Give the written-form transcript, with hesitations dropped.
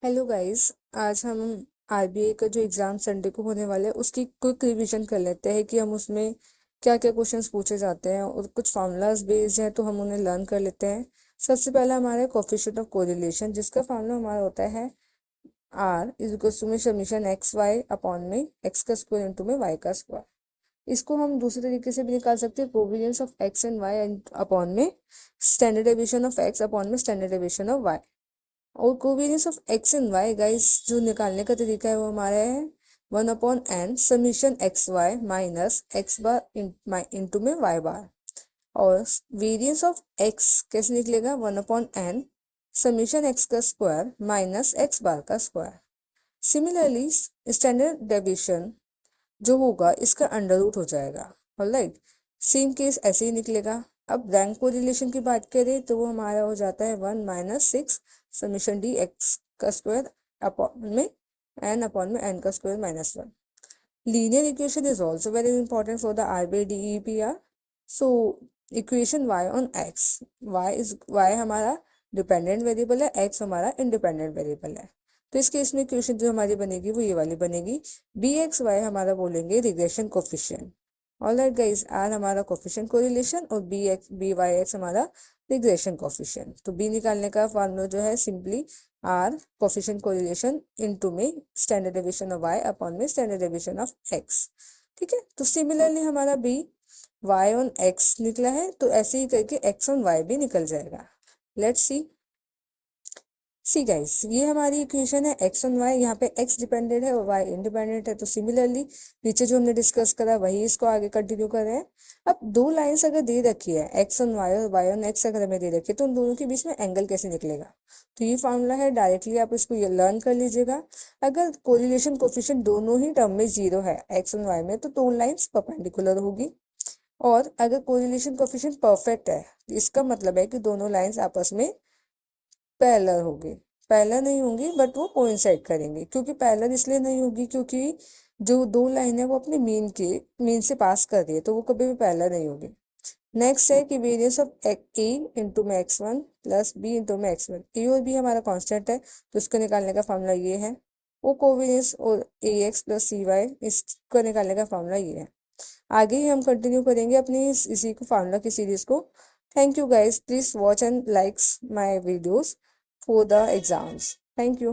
Hello guys. आज हम RBI का जो एग्ज़ाम संडे को होने वाला है उसकी क्विक रिवीजन कर लेते हैं कि हम उसमें क्या क्या क्वेश्चंस पूछे जाते हैं और कुछ फार्मूलाज बेस्ड हैं तो हम उन्हें लर्न कर लेते हैं। सबसे पहला हमारा कोफिशिएंट ऑफ कोरिलेशन, जिसका फार्मूला हमारा होता है आर इज इक्वल टू में समीशन एक्स वाई अपॉन में एक्स का स्क्वायर इंटू में वाई का स्क्वायर। इसको हम दूसरे तरीके से भी निकाल सकते हैं, covariance of x and y upon में standard deviation of x upon में स्टैंडर्ड डेविएशन ऑफ वाई। और covariance of x and y guys जो निकालने का तरीका है वो हमारा है 1/n summation x y minus x bar into में वाई बार। और वेरियंस ऑफ एक्स कैसे निकलेगा? 1/n समीशन एक्स का स्क्वायर माइनस एक्स बार का स्क्वायर। सिमिलरली स्टैंडर्ड डेविएशन जो होगा इसका अंडर रूट हो जाएगा। ऑलराइट, सेम केस ऐसे ही निकलेगा। अब रैंक कोरिलेशन की बात करें तो वो हमारा हो जाता है 1 - 6 समीशन डी एक्स का स्क्वायर अपॉन में n का square -1। Linear equation is also very important for the RBI DEPR. So equation y on x, y हमारा डिपेंडेंट वेरिएबल है, x हमारा इंडिपेंडेंट वेरिएबल है। तो इस केस में इक्वेशन जो हमारी बनेगी वो ये वाली बनेगी, बी एक्स वाई हमारा बोलेंगे regression coefficient. Alright guys, r हमारा कोफिशिएंट कोरिलेशन और बी वाई एक्स हमारा रिग्रेशन कोफिशिएंट। तो बी निकालने का फॉर्मूला जो है simply r coefficient correlation into में standard deviation of y upon में स्टैंडर्ड डेविएशन ऑफ एक्स। ठीक है, तो सिमिलरली हमारा बी वाई ऑन एक्स निकला है, तो ऐसे ही करके एक्स ऑन वाई भी निकल जाएगा। लेट्स सी गाइस, ये हमारी इक्वेशन है एक्स ऑन वाई। यहाँ पे एक्स डिपेंडेंट है और वाई इंडिपेंडेंट है। तो सिमिलरली नीचे जो हमने डिस्कस करा वही इसको आगे कंटिन्यू कर रहे हैं। अब दो लाइंस अगर दे रखी है, एक्स ऑन वाई और वाई ऑन एक्स अगर हमें दे रखी है, तो उन दोनों के बीच में एंगल कैसे निकलेगा? तो ये फॉर्मूला है, डायरेक्टली आप इसको ये लर्न कर लीजिएगा। अगर कोरिलेशन कोफिशिएंट दोनों ही टर्म में 0 है एक्स ऑन वाई में, तो दो लाइन्स परपेंडिकुलर होगी। और अगर कोरिलेशन कोफिशिएंट परफेक्ट है, इसका मतलब है कि दोनों लाइन्स आपस में पैरेलल होगी। पैरेलल नहीं होंगी बट वो कोइंसाइड करेंगे। क्योंकि पैरेलल इसलिए नहीं होगी क्योंकि जो दो लाइन है वो अपने मीन से पास कर रही है, तो वो कभी भी पैरेलल नहीं होगी। नेक्स्ट है कि वेरियंस ऑफ ए इंटू में x1 प्लस बी इंटू में x1। ए और बी हमारा कांस्टेंट है, तो इसको निकालने का फॉर्मूला ये है। वो कोवेरियंस और ए एक्स प्लस सी वाई, इसको निकालने का फॉर्मूला ये है। आगे ही हम कंटिन्यू करेंगे अपनी इसी को फार्मूला की सीरीज को। Thank you guys, please watch and likes my videos for the exams. Thank you.